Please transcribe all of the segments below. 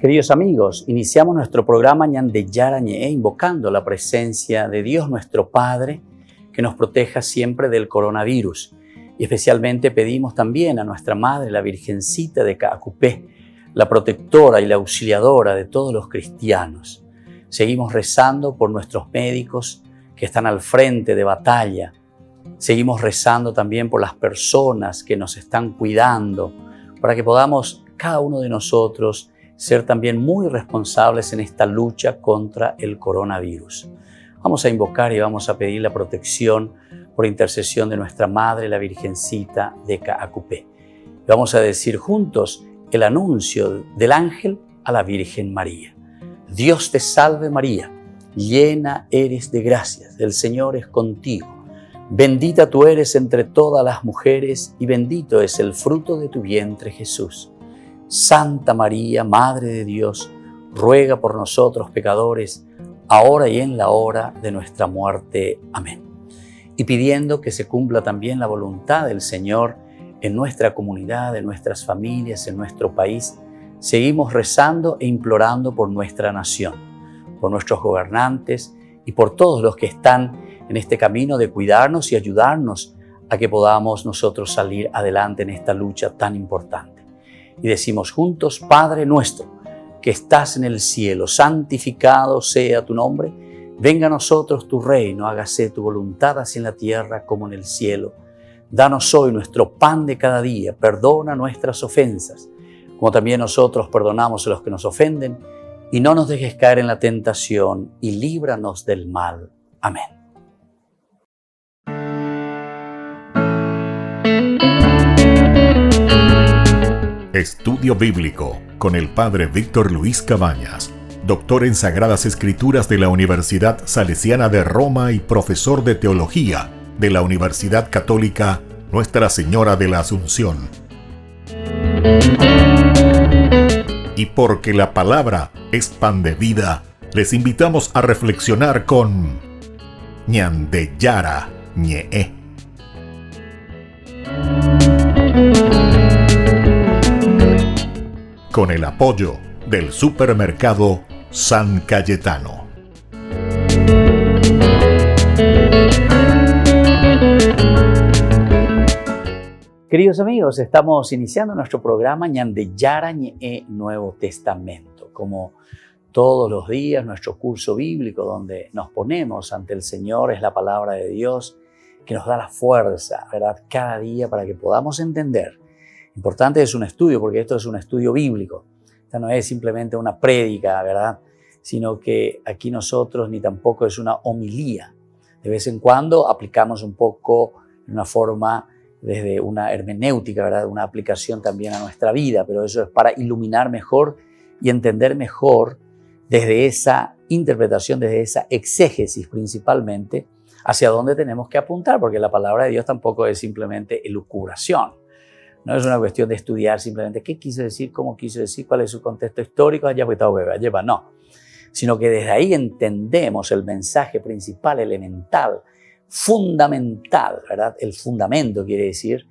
Queridos amigos, iniciamos nuestro programa Ñande Yarañe, invocando la presencia de Dios nuestro Padre, que nos proteja siempre del coronavirus. Y especialmente pedimos también a nuestra Madre, la Virgencita de Caacupé, la protectora y la auxiliadora de todos los cristianos. Seguimos rezando por nuestros médicos que están al frente de batalla. Seguimos rezando también por las personas que nos están cuidando, para que podamos, cada uno de nosotros, ser también muy responsables en esta lucha contra el coronavirus. Vamos a invocar y vamos a pedir la protección por intercesión de nuestra Madre, la Virgencita de Caacupé. Vamos a decir juntos el anuncio del ángel a la Virgen María. Dios te salve María, llena eres de gracias, el Señor es contigo. Bendita tú eres entre todas las mujeres y bendito es el fruto de tu vientre Jesús. Santa María, Madre de Dios, ruega por nosotros pecadores, ahora y en la hora de nuestra muerte. Amén. Y pidiendo que se cumpla también la voluntad del Señor en nuestra comunidad, en nuestras familias, en nuestro país, seguimos rezando e implorando por nuestra nación, por nuestros gobernantes y por todos los que están en este camino de cuidarnos y ayudarnos a que podamos nosotros salir adelante en esta lucha tan importante. Y decimos juntos, Padre nuestro, que estás en el cielo, santificado sea tu nombre, venga a nosotros tu reino, hágase tu voluntad así en la tierra como en el cielo. Danos hoy nuestro pan de cada día, perdona nuestras ofensas, como también nosotros perdonamos a los que nos ofenden, y no nos dejes caer en la tentación, y líbranos del mal. Amén. Estudio Bíblico con el Padre Víctor Luis Cabañas, doctor en Sagradas Escrituras de la Universidad Salesiana de Roma y profesor de Teología de la Universidad Católica Nuestra Señora de la Asunción. Y porque la palabra es pan de vida, les invitamos a reflexionar con Ñande Yarañe. Con el apoyo del supermercado San Cayetano. Queridos amigos, estamos iniciando nuestro programa Ñande Yarañe Nuevo Testamento. Como todos los días, nuestro curso bíblico donde nos ponemos ante el Señor es la palabra de Dios que nos da la fuerza, ¿verdad? Cada día para que podamos entender. Importante es un estudio, porque esto es un estudio bíblico. Esta no es simplemente una prédica, ¿verdad? Sino que aquí nosotros ni tampoco es una homilía. De vez en cuando aplicamos un poco de una forma desde una hermenéutica, ¿verdad? Una aplicación también a nuestra vida, pero eso es para iluminar mejor y entender mejor desde esa interpretación, desde esa exégesis principalmente, hacia dónde tenemos que apuntar, porque la palabra de Dios tampoco es simplemente elucubración. No es una cuestión de estudiar simplemente qué quiso decir, cómo quiso decir, cuál es su contexto histórico, no. Sino que desde ahí entendemos el mensaje principal, elemental, fundamental, ¿verdad? El fundamento quiere decir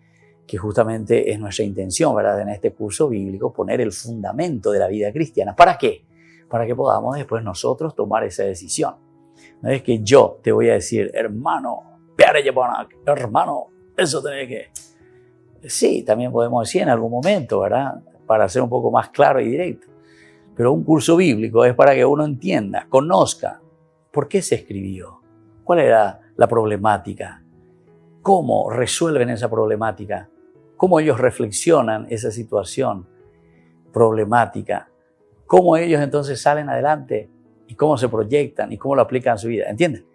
que justamente es nuestra intención, ¿verdad? En este curso bíblico poner el fundamento de la vida cristiana. ¿Para qué? Para que podamos después nosotros tomar esa decisión. No es que yo te voy a decir, hermano, eso tenés que... Sí, también podemos decir en algún momento, ¿verdad? Para ser un poco más claro y directo. Pero un curso bíblico es para que uno entienda, conozca por qué se escribió, cuál era la problemática, cómo resuelven esa problemática, cómo ellos reflexionan esa situación problemática, cómo ellos entonces salen adelante y cómo se proyectan y cómo lo aplican a su vida, ¿entienden?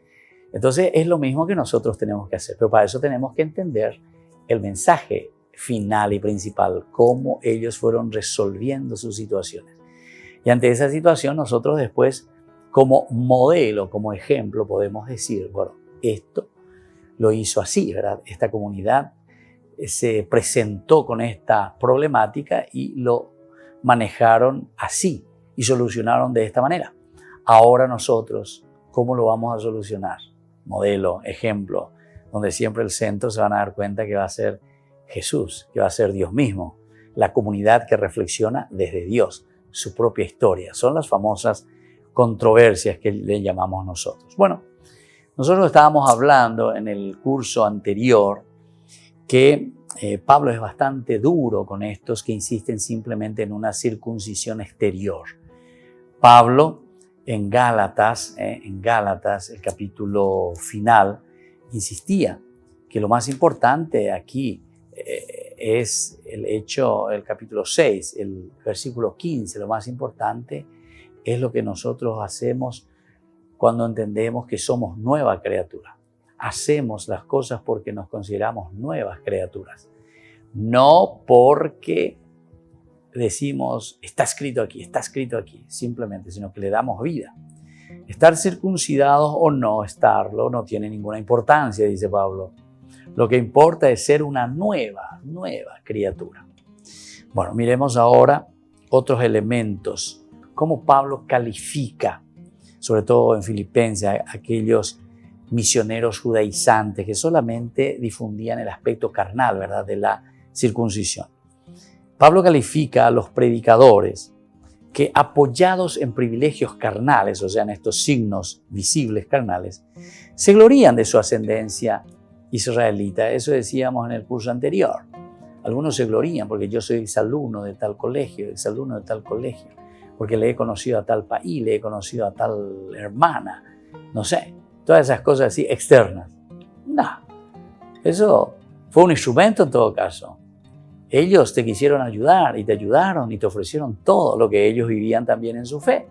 Entonces es lo mismo que nosotros tenemos que hacer, pero para eso tenemos que entender el mensaje final y principal, cómo ellos fueron resolviendo sus situaciones. Y ante esa situación nosotros después, como modelo, como ejemplo, podemos decir, bueno, esto lo hizo así, ¿verdad? Esta comunidad se presentó con esta problemática y lo manejaron así y solucionaron de esta manera. Ahora nosotros, ¿cómo lo vamos a solucionar? Modelo, ejemplo, donde siempre el centro se van a dar cuenta que va a ser Jesús, que va a ser Dios mismo, la comunidad que reflexiona desde Dios, su propia historia. Son las famosas controversias que le llamamos nosotros. Bueno, nosotros estábamos hablando en el curso anterior que Pablo es bastante duro con estos que insisten simplemente en una circuncisión exterior. Pablo en Gálatas, el capítulo final, insistía que lo más importante aquí es el capítulo 6, el versículo 15, lo más importante es lo que nosotros hacemos cuando entendemos que somos nueva criatura. Hacemos las cosas porque nos consideramos nuevas criaturas, no porque decimos está escrito aquí, simplemente, sino que le damos vida. Estar circuncidados o no estarlo no tiene ninguna importancia, dice Pablo. Lo que importa es ser una nueva criatura. Bueno, miremos ahora otros elementos. Cómo Pablo califica, sobre todo en Filipenses, a aquellos misioneros judaizantes que solamente difundían el aspecto carnal, ¿verdad?, de la circuncisión. Pablo califica a los predicadores que, apoyados en privilegios carnales, o sea, en estos signos visibles carnales, se glorían de su ascendencia israelita. Eso decíamos en el curso anterior. Algunos se glorían porque yo soy exalumno de tal colegio, porque le he conocido a tal país, le he conocido a tal hermana, no sé, todas esas cosas así externas. No, eso fue un instrumento en todo caso. Ellos te quisieron ayudar y te ayudaron y te ofrecieron todo lo que ellos vivían también en su fe.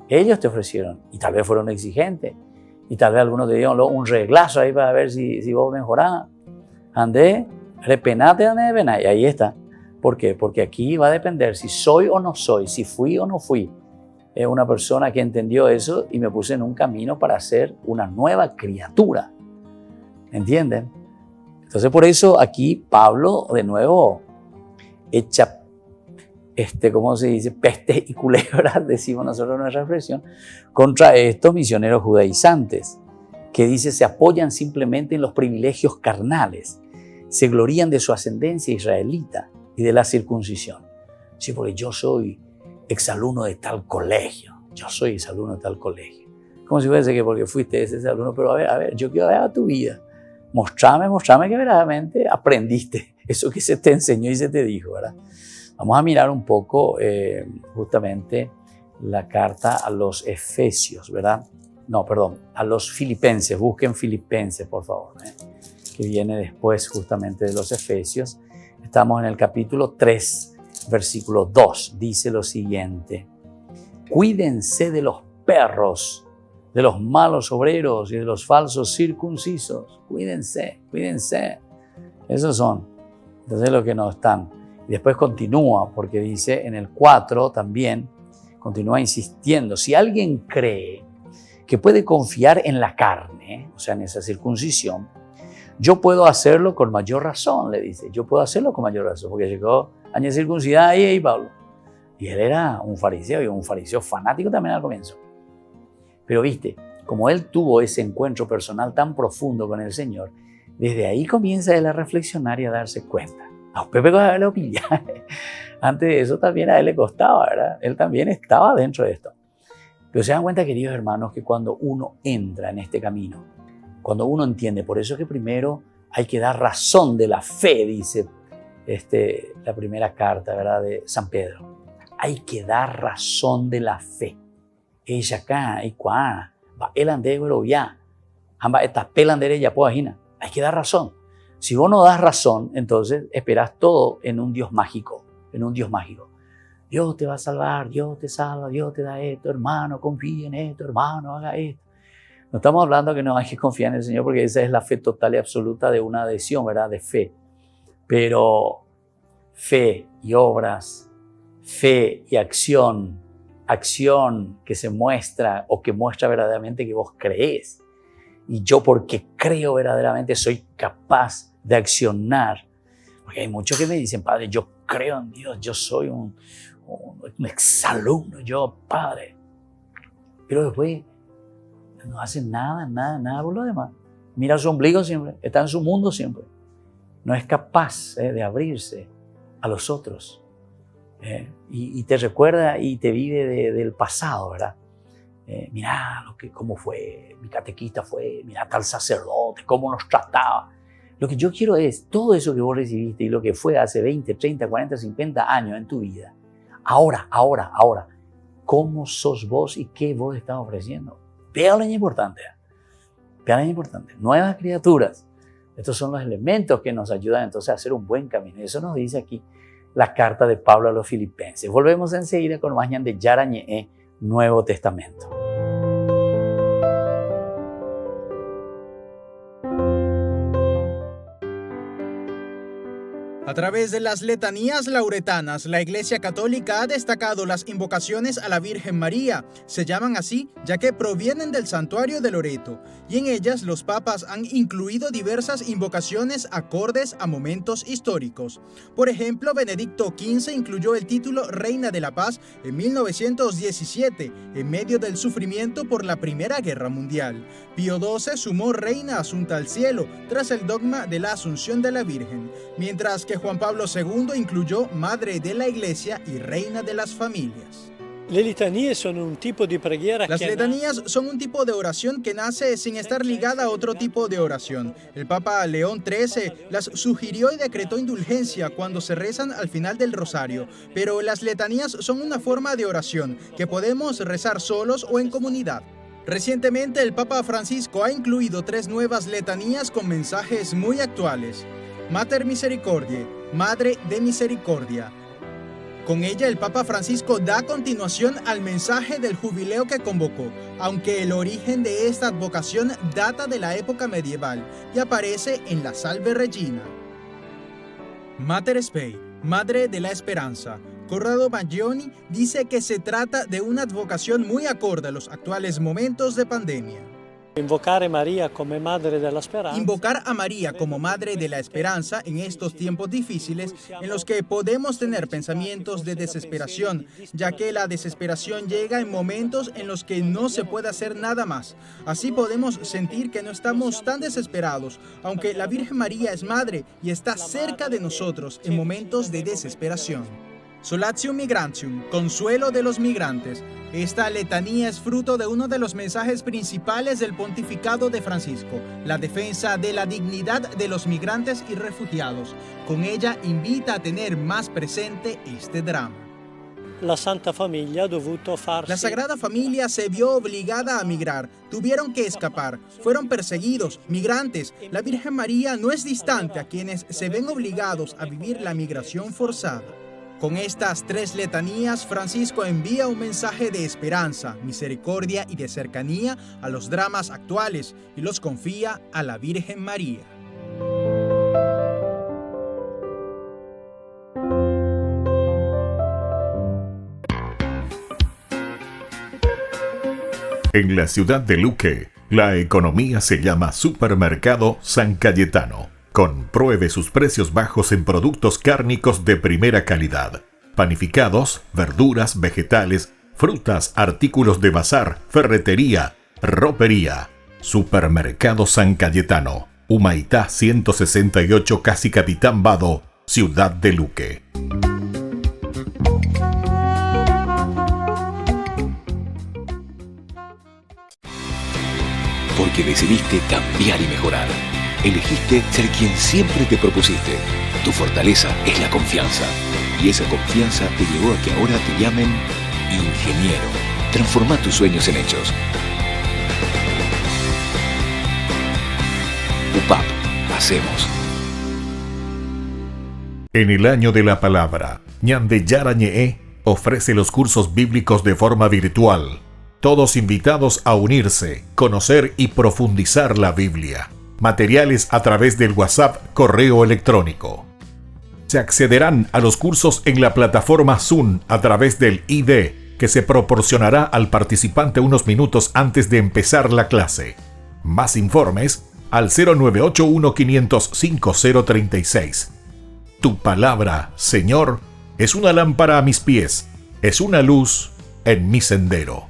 Ellos te ofrecieron y tal vez fueron exigentes y tal vez algunos te dieron un reglazo ahí para ver si vos mejorás. Andé, repenate, y ahí está. ¿Por qué? Porque aquí va a depender si soy o no soy, si fui o no fui. Es una persona que entendió eso y me puse en un camino para ser una nueva criatura. ¿Entienden? Entonces por eso aquí Pablo de nuevo echa, ¿cómo se dice? Peste y culebras, decimos nosotros en nuestra expresión, contra estos misioneros judaizantes, que dice se apoyan simplemente en los privilegios carnales, se glorían de su ascendencia israelita y de la circuncisión. Sí, porque yo soy exalumno de tal colegio, Como si fuese que porque fuiste ese exalumno, pero a ver, yo quiero ver tu vida. Mostrame que verdaderamente aprendiste eso que se te enseñó y se te dijo, ¿verdad? Vamos a mirar un poco justamente la carta a los Efesios, ¿verdad? No, perdón, a los Filipenses. Busquen Filipenses, por favor, que viene después justamente de los Efesios. Estamos en el capítulo 3, versículo 2. Dice lo siguiente: cuídense de los perros, de los malos obreros y de los falsos circuncisos. Cuídense. Esos son. Entonces los que no están. Y después continúa, porque dice en el 4 también, continúa insistiendo. Si alguien cree que puede confiar en la carne, o sea, en esa circuncisión, yo puedo hacerlo con mayor razón, le dice. Yo puedo hacerlo con mayor razón, porque llegó año circuncidada ahí Pablo. Y él era un fariseo, y un fariseo fanático también al comienzo. Pero viste, como él tuvo ese encuentro personal tan profundo con el Señor, desde ahí comienza él a reflexionar y a darse cuenta. A Pepe lo pilla. Antes de eso también a él le costaba, ¿verdad? Él también estaba dentro de esto. Pero se dan cuenta, queridos hermanos, que cuando uno entra en este camino, cuando uno entiende, por eso es que primero hay que dar razón de la fe, dice la primera carta, ¿verdad?, de San Pedro. Hay que dar razón de la fe. Ella acá, y cuá, va el andero ya, amba esta pelandere ya puagina. Hay que dar razón. Si vos no das razón, entonces esperás todo en un Dios mágico, Dios te va a salvar, Dios te salva, Dios te da esto, hermano, confía en esto, hermano, haga esto. No estamos hablando que no hay que confiar en el Señor, porque esa es la fe total y absoluta de una adhesión, ¿verdad?, de fe. Pero fe y obras, fe y acción que se muestra o que muestra verdaderamente que vos creés. Y yo, porque creo verdaderamente, soy capaz de accionar. Porque hay muchos que me dicen, Padre, yo creo en Dios, yo soy un exalumno, yo, Padre. Pero después no hacen nada por lo demás. Mira su ombligo siempre, está en su mundo siempre. No es capaz de abrirse a los otros. y te recuerda y te vive del pasado, ¿verdad? Mirá cómo fue, mi catequista fue, mirá tal sacerdote, cómo nos trataba. Lo que yo quiero es todo eso que vos recibiste y lo que fue hace 20, 30, 40, 50 años en tu vida. Ahora, ¿cómo sos vos y qué vos estás ofreciendo? Vean lo importante. Vean lo importante. Nuevas criaturas. Estos son los elementos que nos ayudan entonces a hacer un buen camino. Eso nos dice aquí la carta de Pablo a los Filipenses. Volvemos enseguida con más ñan de Yara ñe'e, Nuevo Testamento. A través de las letanías lauretanas, la Iglesia Católica ha destacado las invocaciones a la Virgen María. Se llaman así ya que provienen del santuario de Loreto, y en ellas los papas han incluido diversas invocaciones acordes a momentos históricos. Por ejemplo, Benedicto XV incluyó el título Reina de la Paz en 1917, en medio del sufrimiento por la Primera Guerra Mundial. Pío XII sumó Reina Asunta al Cielo, tras el dogma de la Asunción de la Virgen, mientras que Juan Pablo II incluyó Madre de la Iglesia y Reina de las Familias. Las letanías son un tipo de oración que nace sin estar ligada a otro tipo de oración. El Papa León XIII las sugirió y decretó indulgencia cuando se rezan al final del rosario, pero las letanías son una forma de oración que podemos rezar solos o en comunidad. Recientemente el Papa Francisco ha incluido 3 nuevas letanías con mensajes muy actuales. Mater Misericordiae, Madre de Misericordia. Con ella el Papa Francisco da continuación al mensaje del jubileo que convocó, aunque el origen de esta advocación data de la época medieval y aparece en la Salve Regina. Mater Spei, Madre de la Esperanza. Corrado Mangioni dice que se trata de una advocación muy acorde a los actuales momentos de pandemia. Invocar a María como Madre de la Esperanza. Invocar a María como Madre de la Esperanza en estos tiempos difíciles en los que podemos tener pensamientos de desesperación, ya que la desesperación llega en momentos en los que no se puede hacer nada más. Así podemos sentir que no estamos tan desesperados, aunque la Virgen María es Madre y está cerca de nosotros en momentos de desesperación. Solatium Migrantium, consuelo de los migrantes. Esta letanía es fruto de uno de los mensajes principales del pontificado de Francisco, la defensa de la dignidad de los migrantes y refugiados. Con ella invita a tener más presente este drama. La Sagrada Familia se vio obligada a migrar, tuvieron que escapar, fueron perseguidos, migrantes. La Virgen María no es distante a quienes se ven obligados a vivir la migración forzada. Con estas 3 letanías, Francisco envía un mensaje de esperanza, misericordia y de cercanía a los dramas actuales y los confía a la Virgen María. En la ciudad de Luque, la economía se llama Supermercado San Cayetano. Compruebe sus precios bajos en productos cárnicos de primera calidad. Panificados, verduras, vegetales, frutas, artículos de bazar, ferretería, ropería. Supermercado San Cayetano. Humaitá 168, Casi Capitán Vado, Ciudad de Luque. Porque decidiste cambiar y mejorar. Elegiste ser quien siempre te propusiste. Tu fortaleza es la confianza. Y esa confianza te llevó a que ahora te llamen ingeniero. Transforma tus sueños en hechos. UPAP. Hacemos. En el año de la palabra, ñan de Yara ñe'e ofrece los cursos bíblicos de forma virtual. Todos invitados a unirse, conocer y profundizar la Biblia. Materiales a través del WhatsApp, correo electrónico. Se accederán a los cursos en la plataforma Zoom a través del ID, que se proporcionará al participante unos minutos antes de empezar la clase. Más informes al 0981-500-5036. Tu palabra, Señor, es una lámpara a mis pies, es una luz en mi sendero.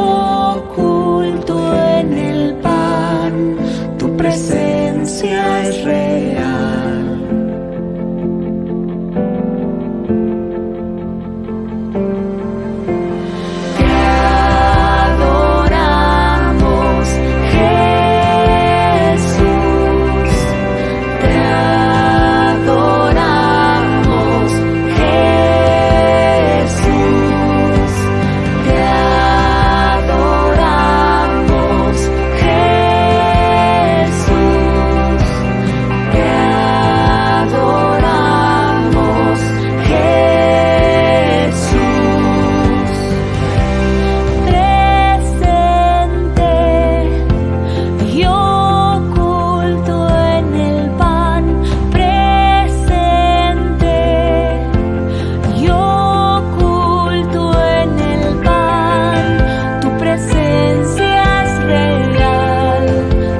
oculto en el pan, tu presencia es real. Te adoramos, Jesús. Te adoramos, Jesús. Te adoramos, Jesús. Te adoramos, Jesús. Presente y oculto en el pan, presente y oculto en el pan, tu presencia es real,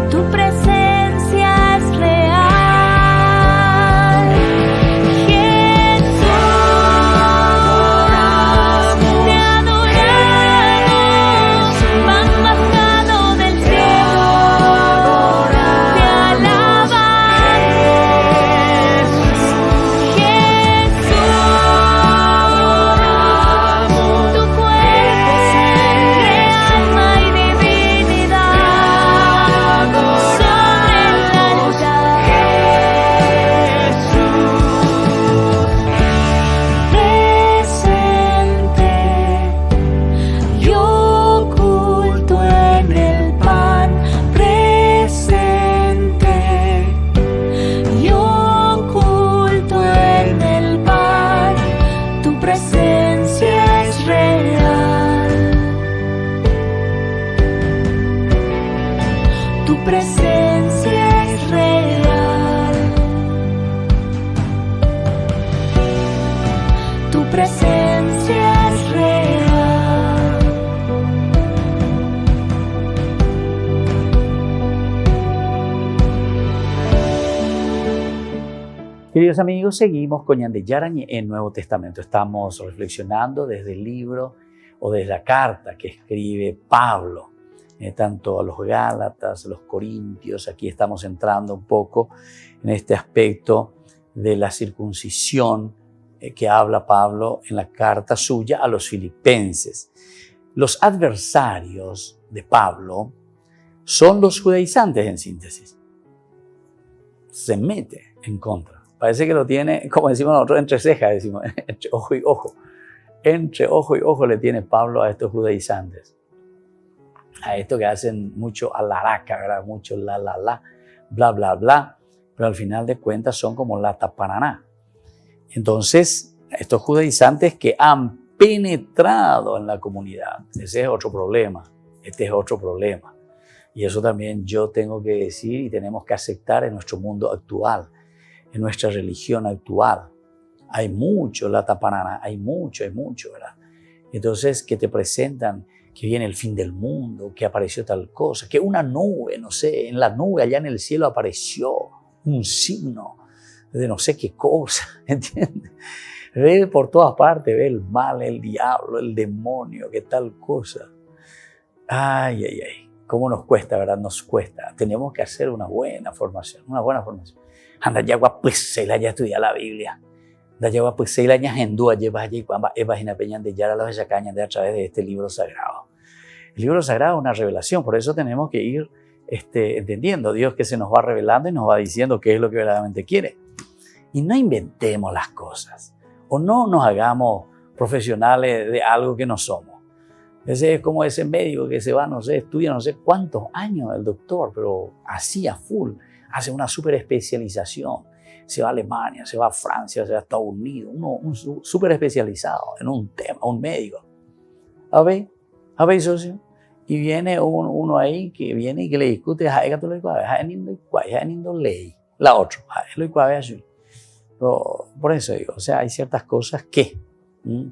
tu presencia es real. Jesús, te adoramos, pan bajado del cielo, te alabamos. Jesús, tu cuerpo, sangre, alma y divinidad sobre el altar. Presente y oculto en el pan, presente y oculto en el pan, tu presencia es real, tu presencia es real, tu presencia es real. Queridos amigos, seguimos con Ñan de Yarañe en Nuevo Testamento. Estamos reflexionando desde el libro o desde la carta que escribe Pablo, tanto a los Gálatas, a los Corintios. Aquí estamos entrando un poco en este aspecto de la circuncisión que habla Pablo en la carta suya a los Filipenses. Los adversarios de Pablo son los judaizantes, en síntesis. Se mete en contra. Parece que lo tiene, como decimos nosotros, entre cejas, decimos, entre ojo y ojo. Entre ojo y ojo le tiene Pablo a estos judaizantes. A estos que hacen mucho alaraca, ¿verdad? Mucho la, bla, bla, bla. Pero al final de cuentas son como la tapananá. Entonces, estos judaizantes que han penetrado en la comunidad. Ese es otro problema. Este es otro problema. Y eso también yo tengo que decir y tenemos que aceptar en nuestro mundo actual, en nuestra religión actual. Hay mucho la tapanana, hay mucho, ¿verdad? Entonces, que te presentan que viene el fin del mundo, que apareció tal cosa, que una nube, no sé, en la nube allá en el cielo apareció un signo de no sé qué cosa, ¿entiendes? Ve por todas partes, ve el mal, el diablo, el demonio, qué tal cosa. Ay, ay, ay, cómo nos cuesta, ¿verdad? Nos cuesta. Tenemos que hacer una buena formación, Anda ya guapesela ya estudiar la Biblia. Da ya guapesela ya hendúa lleva allí cuando imagina peñan de ya la caña de a través de este libro sagrado. El libro sagrado es una revelación, por eso tenemos que ir entendiendo Dios que se nos va revelando y nos va diciendo qué es lo que verdaderamente quiere. Y no inventemos las cosas, o no nos hagamos profesionales de algo que no somos. Ese es como ese médico que se va, no sé, estudia no sé cuántos años el doctor, pero así a full, hace una super especialización. Se va a Alemania, se va a Francia, se va a Estados Unidos, un súper especializado en un tema, un médico. A ver, socio. Y viene uno ahí que viene y que le discute, ley. La otra, por eso digo, o sea, hay ciertas cosas que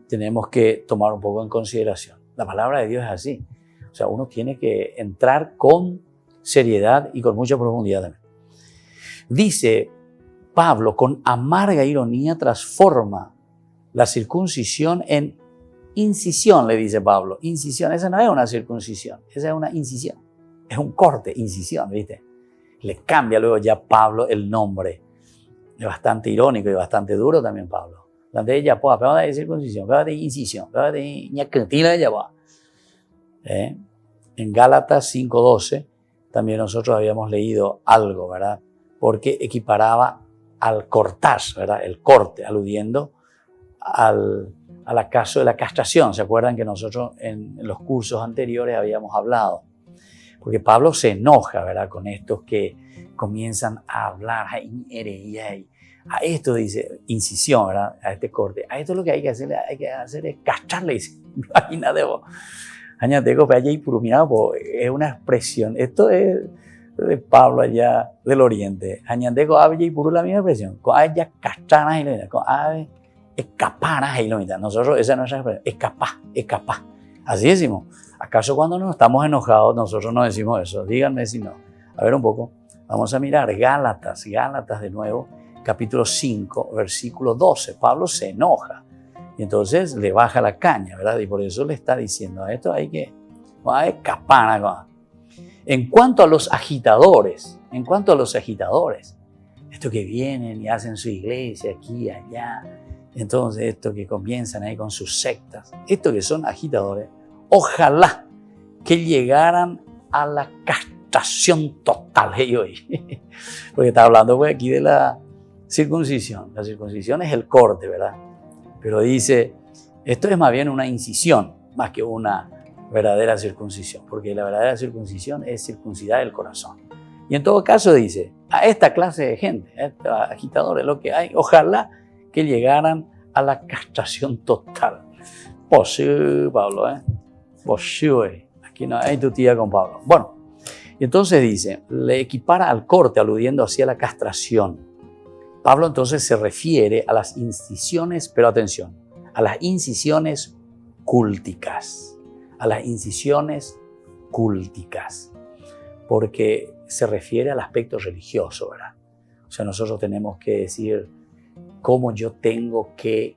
tenemos que tomar un poco en consideración. La palabra de Dios es así. O sea, uno tiene que entrar con seriedad y con mucha profundidad también. Dice Pablo, con amarga ironía transforma la circuncisión en incisión, le dice Pablo. Incisión, esa no es una circuncisión, esa es una incisión. Es un corte, incisión, ¿viste? Le cambia luego ya Pablo el nombre. Es bastante irónico y bastante duro también Pablo. Donde ella, pues, pero de circuncisión, pero de incisión, pero de ñacantila ella va. En Gálatas 5:12 también nosotros habíamos leído algo, ¿verdad? Porque equiparaba al cortar, ¿verdad? El corte, aludiendo al acaso de la castración. ¿Se acuerdan que nosotros en los cursos anteriores habíamos hablado? Porque Pablo se enoja, ¿verdad? Con estos que comienzan a hablar, a esto dice incisión, ¿verdad? A este corte. A esto lo que hay que hacer es castrarle, dice. Imagínate vos. Añateco, pero allá y purumino, es una expresión. Esto es de Pablo allá del Oriente. Añateco, ave y puru la misma expresión. Con ave castranas y lo mismo. Con ave escapanas y lo mismo. Nosotros, esa es nuestra expresión. Escapá. Así decimos. ¿Acaso cuando nos estamos enojados nosotros no decimos eso? Díganme si no. A ver un poco. Vamos a mirar Gálatas de nuevo, capítulo 5, versículo 12. Pablo se enoja y entonces le baja la caña, ¿verdad? Y por eso le está diciendo a esto hay que escapar. En cuanto a los agitadores, estos que vienen y hacen su iglesia aquí y allá, entonces estos que comienzan ahí con sus sectas, estos que son agitadores, ojalá que llegaran a la castración total. Porque está hablando pues, aquí de la circuncisión. La circuncisión es el corte, ¿verdad? Pero dice, esto es más bien una incisión, más que una verdadera circuncisión. Porque la verdadera circuncisión es circuncidar el corazón. Y en todo caso dice, a esta clase de gente, a estos agitadores, lo que hay, ojalá que llegaran a la castración total. Pues sí, Pablo, Pues sí, aquí no hay tu tía con Pablo. Bueno, y entonces dice, le equipara al corte, aludiendo hacia la castración. Pablo entonces se refiere a las incisiones, pero atención, a las incisiones cúlticas. A las incisiones cúlticas. Porque se refiere al aspecto religioso, ¿verdad? O sea, nosotros tenemos que decir cómo yo tengo que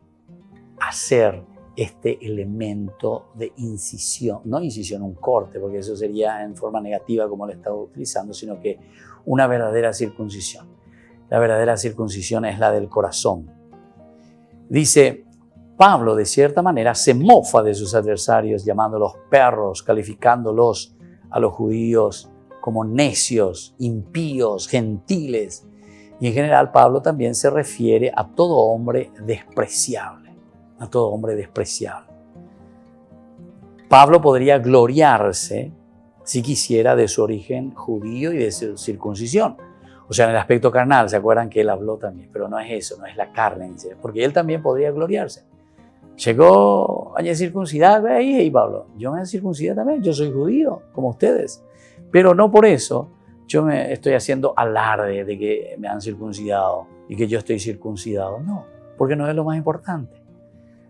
hacer este elemento de incisión, no incisión, un corte, porque eso sería en forma negativa como lo estaba utilizando, sino que una verdadera circuncisión. La verdadera circuncisión es la del corazón. Dice, Pablo de cierta manera se mofa de sus adversarios llamándolos perros, calificándolos a los judíos como necios, impíos, gentiles. Y en general Pablo también se refiere a todo hombre despreciable. A todo hombre despreciable. Pablo podría gloriarse, si quisiera, de su origen judío y de su circuncisión. O sea, en el aspecto carnal, ¿se acuerdan que él habló también? Pero no es eso, no es la carne, porque él también podría gloriarse. Llegó a circuncidar, y Pablo, yo me circuncidé también, yo soy judío, como ustedes. Pero no por eso yo me estoy haciendo alarde de que me han circuncidado y que yo estoy circuncidado. No, porque no es lo más importante.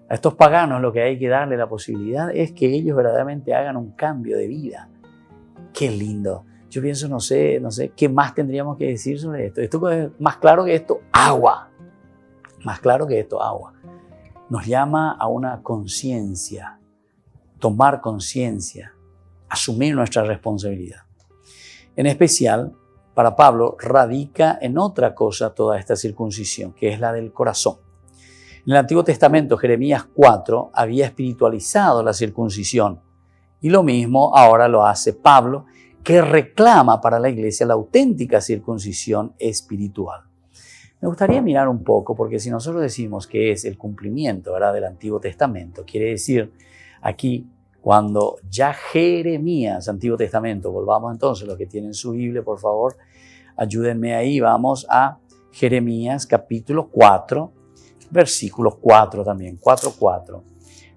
A estos paganos lo que hay que darle la posibilidad es que ellos verdaderamente hagan un cambio de vida. Qué lindo. Yo pienso, no sé, ¿qué más tendríamos que decir sobre esto? Esto es más claro que esto, agua. Más claro que esto, agua. Nos llama a una conciencia, tomar conciencia, asumir nuestra responsabilidad. En especial, para Pablo, radica en otra cosa toda esta circuncisión, que es la del corazón. En el Antiguo Testamento, Jeremías 4 había espiritualizado la circuncisión y lo mismo ahora lo hace Pablo, que reclama para la iglesia la auténtica circuncisión espiritual. Me gustaría mirar un poco, porque si nosotros decimos que es el cumplimiento, ¿verdad?, del Antiguo Testamento, quiere decir aquí cuando ya Jeremías, Antiguo Testamento, volvamos entonces, los que tienen su Biblia, por favor, ayúdenme ahí, vamos a Jeremías capítulo 4, versículo 4 también, 4:4,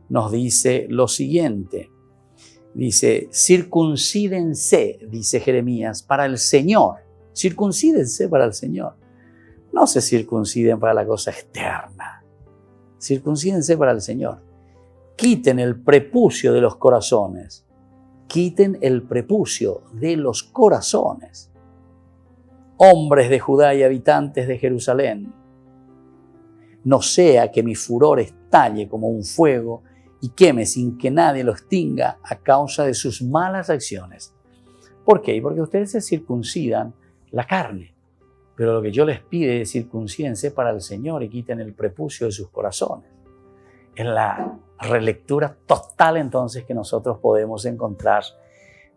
nos dice lo siguiente. Dice, circuncídense, dice Jeremías, para el Señor. Circuncídense para el Señor. No se circunciden para la cosa externa. Circuncídense para el Señor. Quiten el prepucio de los corazones. Quiten el prepucio de los corazones. Hombres de Judá y habitantes de Jerusalén. No sea que mi furor estalle como un fuego y queme sin que nadie lo extinga a causa de sus malas acciones. ¿Por qué? Porque ustedes se circuncidan la carne, pero lo que yo les pido es circuncídense para el Señor y quiten el prepucio de sus corazones. Es la relectura total entonces que nosotros podemos encontrar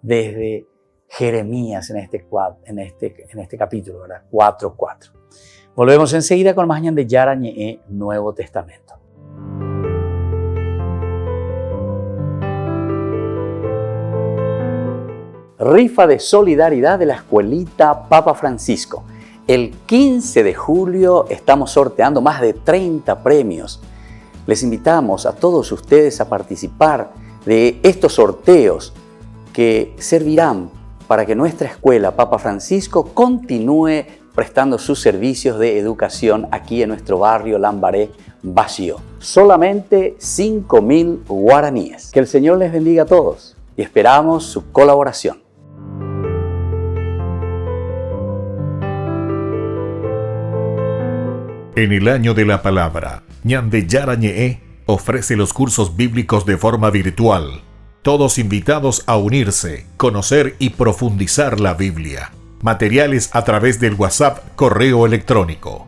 desde Jeremías en este capítulo, ¿verdad? 4:4. Volvemos enseguida con más Ñan de Yara Ñe'e, Nuevo Testamento. Rifa de solidaridad de la escuelita Papa Francisco. El 15 de julio estamos sorteando más de 30 premios. Les invitamos a todos ustedes a participar de estos sorteos que servirán para que nuestra escuela Papa Francisco continúe prestando sus servicios de educación aquí en nuestro barrio Lambaré, Bajío. Solamente 5.000 guaraníes. Que el Señor les bendiga a todos y esperamos su colaboración. En el año de la palabra, Ñan de Yara Ñe'e ofrece los cursos bíblicos de forma virtual. Todos invitados a unirse, conocer y profundizar la Biblia. Materiales a través del WhatsApp, correo electrónico.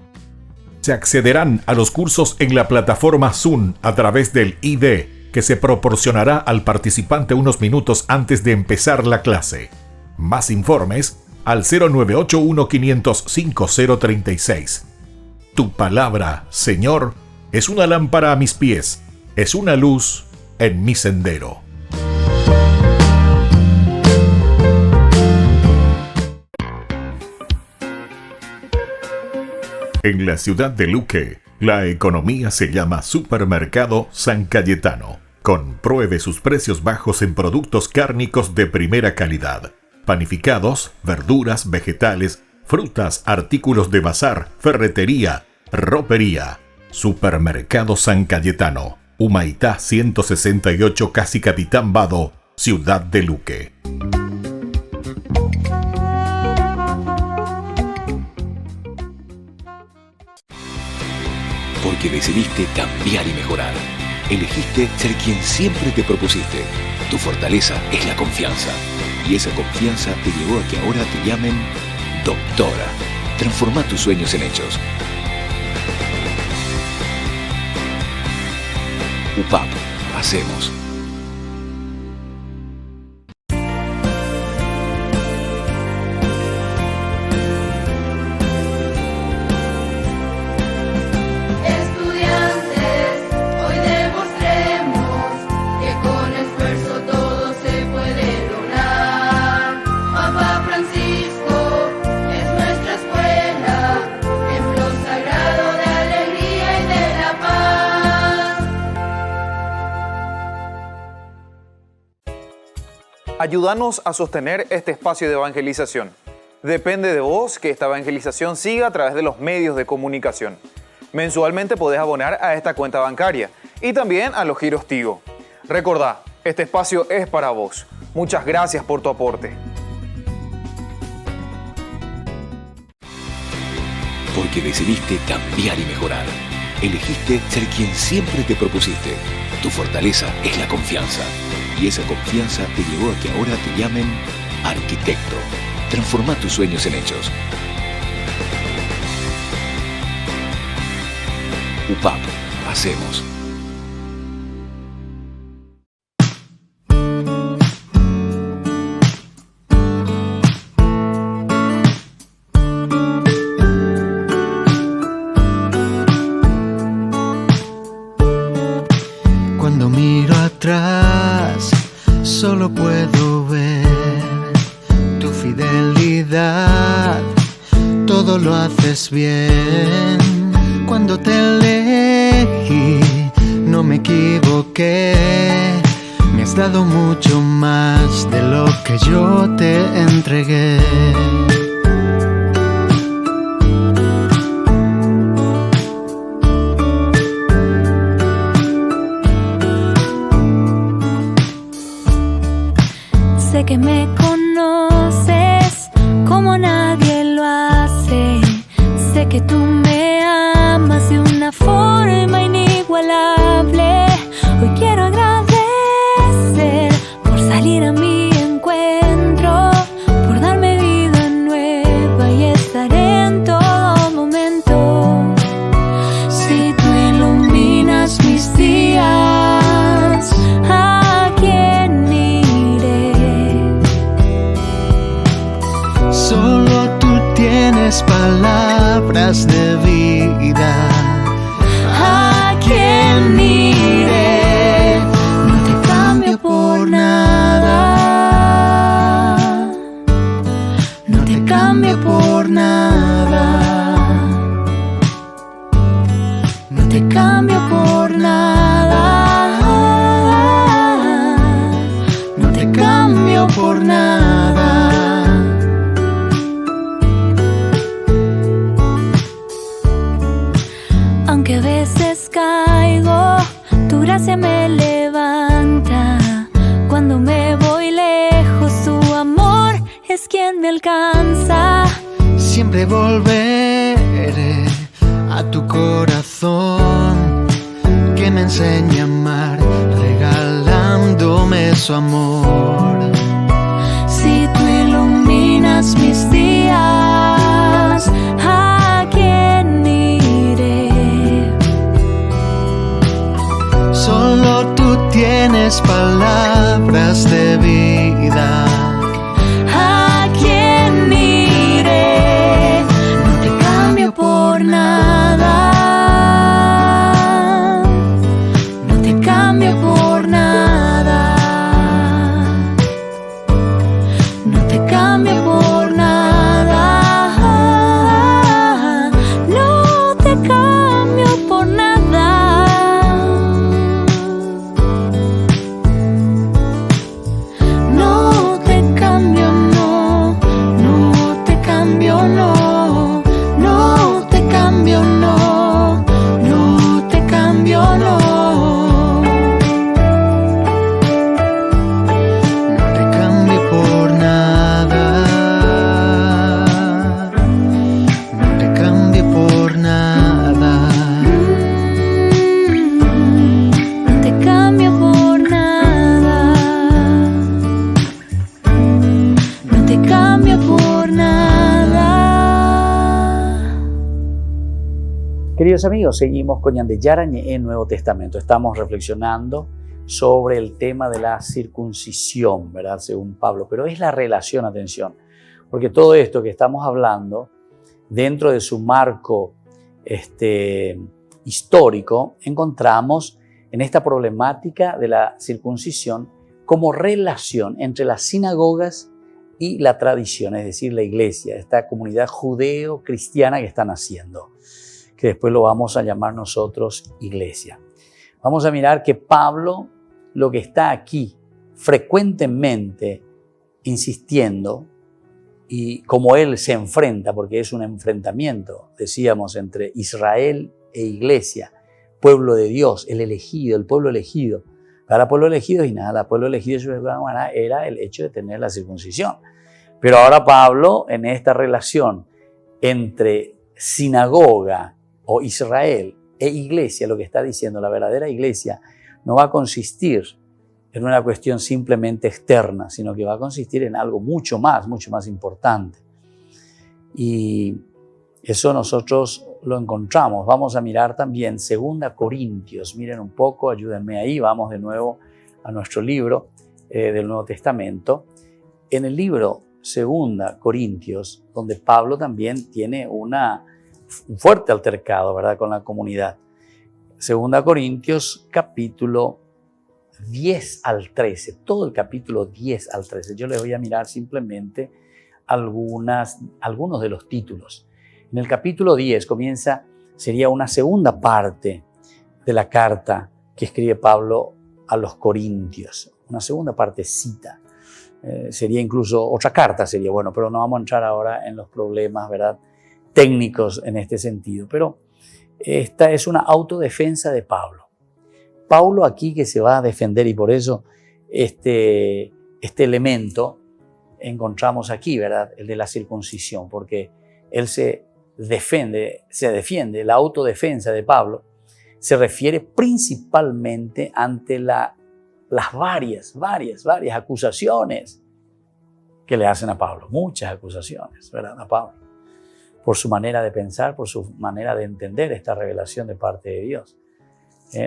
Se accederán a los cursos en la plataforma Zoom a través del ID, que se proporcionará al participante unos minutos antes de empezar la clase. Más informes al 0981-500-5036. Tu palabra, Señor, es una lámpara a mis pies, es una luz en mi sendero. En la ciudad de Luque, la economía se llama Supermercado San Cayetano. Compruebe sus precios bajos en productos cárnicos de primera calidad. Panificados, verduras, vegetales, frutas, artículos de bazar, ferretería, ropería. Supermercado San Cayetano, Humaitá 168, Casi Capitán Vado, Ciudad de Luque. Porque decidiste cambiar y mejorar. Elegiste ser quien siempre te propusiste. Tu fortaleza es la confianza. Y esa confianza te llevó a que ahora te llamen doctora. Transforma tus sueños en hechos. UPAP, hacemos. Ayúdanos a sostener este espacio de evangelización. Depende de vos que esta evangelización siga a través de los medios de comunicación. Mensualmente podés abonar a esta cuenta bancaria y también a los giros Tigo. Recordá, este espacio es para vos. Muchas gracias por tu aporte. Porque decidiste cambiar y mejorar. Elegiste ser quien siempre te propusiste. Tu fortaleza es la confianza. Y esa confianza te llevó a que ahora te llamen arquitecto. Transforma tus sueños en hechos. UPAP, hacemos. Cuando miro atrás, solo puedo ver tu fidelidad. Todo lo haces bien. Cuando te elegí, no me equivoqué. Me has dado mucho más de lo que yo te entregué. Sé que me conoces como nadie lo hace. Sé que tú me amas de una forma inigualable. Hoy quiero agradecer palabras de vida. ¿A quién iré? No te cambio por nada. No te cambio por nada. No te cambio por nada. No te cambio por nada. Aunque a veces caigo, tu gracia me levanta. Cuando me voy lejos, tu amor es quien me alcanza. Siempre volveré a tu corazón, que me enseña a amar, regalándome su amor. Si tú iluminas mis días, ¿a quién iré? Solo tú tienes palabras de vida. ¿A quién iré? No te cambio por nada. No te cambio por nada. No te cambio por nada. No te cambio por nada. No te cambio, no. No te cambio, no. No te cambio, no. No te cambio, no. No te cambio por nada. No te cambio por nada. No te cambio por nada. No te cambio por nada. Queridos amigos, seguimos con Ñan de Yarañe en Nuevo Testamento. Estamos reflexionando sobre el tema de la circuncisión, ¿verdad? Según Pablo, pero es la relación, atención, porque todo esto que estamos hablando, dentro de su marco histórico, encontramos en esta problemática de la circuncisión como relación entre las sinagogas y la tradición, es decir, la iglesia, esta comunidad judeo-cristiana que están haciendo, que después lo vamos a llamar nosotros iglesia. Vamos a mirar que Pablo lo que está aquí frecuentemente insistiendo, y como él se enfrenta, porque es un enfrentamiento, decíamos, entre Israel e iglesia, pueblo de Dios, el elegido, el pueblo elegido. Para pueblo elegido y nada, el pueblo elegido era el hecho de tener la circuncisión. Pero ahora Pablo, en esta relación entre sinagoga o Israel e iglesia, lo que está diciendo, la verdadera iglesia no va a consistir en una cuestión simplemente externa, sino que va a consistir en algo mucho más importante. Y eso nosotros lo encontramos. Vamos a mirar también 2 Corintios. Miren un poco, ayúdenme ahí. Vamos de nuevo a nuestro libro del Nuevo Testamento. En el libro 2 Corintios, donde Pablo también tiene un fuerte altercado, ¿verdad?, con la comunidad. 2 Corintios, capítulo 10 al 13, todo el capítulo 10 al 13. Yo les voy a mirar simplemente algunos de los títulos. En el capítulo 10 sería una segunda parte de la carta que escribe Pablo a los Corintios, una segunda partecita. Sería incluso otra carta, sería bueno, pero no vamos a entrar ahora en los problemas, ¿verdad?, técnicos en este sentido. Pero esta es una autodefensa de Pablo. Pablo aquí que se va a defender, y por eso este elemento encontramos aquí, ¿verdad?, el de la circuncisión, porque él se defiende, la autodefensa de Pablo se refiere principalmente ante las varias acusaciones que le hacen a Pablo, muchas acusaciones, ¿verdad?, a Pablo, por su manera de pensar, por su manera de entender esta revelación de parte de Dios.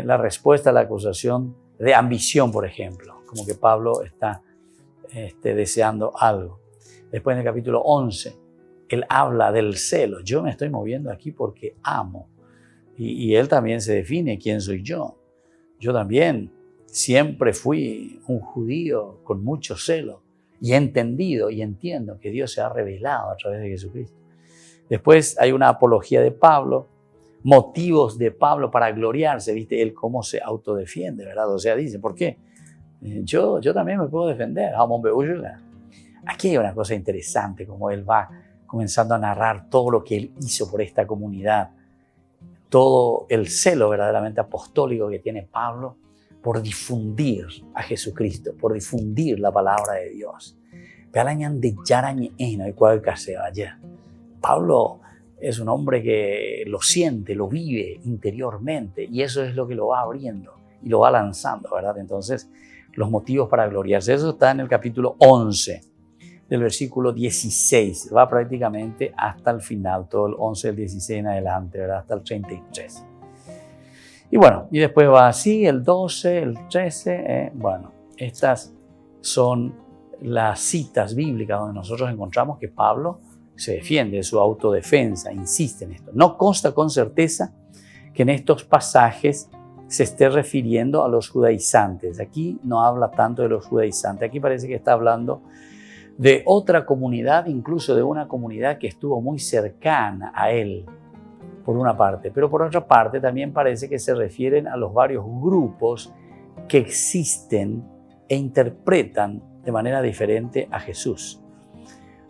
La respuesta a la acusación de ambición, por ejemplo, como que Pablo está deseando algo. Después en el capítulo 11 él habla del celo. Yo me estoy moviendo aquí porque amo. Y él también se define quién soy yo. Yo también siempre fui un judío con mucho celo y he entendido y entiendo que Dios se ha revelado a través de Jesucristo. Después hay una apología de Pablo, motivos de Pablo para gloriarse, ¿viste? Él cómo se autodefiende, ¿verdad? O sea, dice, ¿por qué? Yo también me puedo defender. Aquí hay una cosa interesante, como él va comenzando a narrar todo lo que él hizo por esta comunidad, todo el celo verdaderamente apostólico que tiene Pablo por difundir a Jesucristo, por difundir la palabra de Dios. Pablo es un hombre que lo siente, lo vive interiormente y eso es lo que lo va abriendo y lo va lanzando, ¿verdad? Entonces, los motivos para gloriarse, eso está en el capítulo 11 del versículo 16, va prácticamente hasta el final, todo el 11 del 16 en adelante, ¿verdad? Hasta el 33. Y bueno, y después va así, el 12, el 13, bueno, estas son las citas bíblicas donde nosotros encontramos que Pablo se defiende de su autodefensa, insiste en esto. No consta con certeza que en estos pasajes se esté refiriendo a los judaizantes. Aquí no habla tanto de los judaizantes, aquí parece que está hablando de otra comunidad, incluso de una comunidad que estuvo muy cercana a él, por una parte, pero por otra parte también parece que se refieren a los varios grupos que existen e interpretan de manera diferente a Jesús.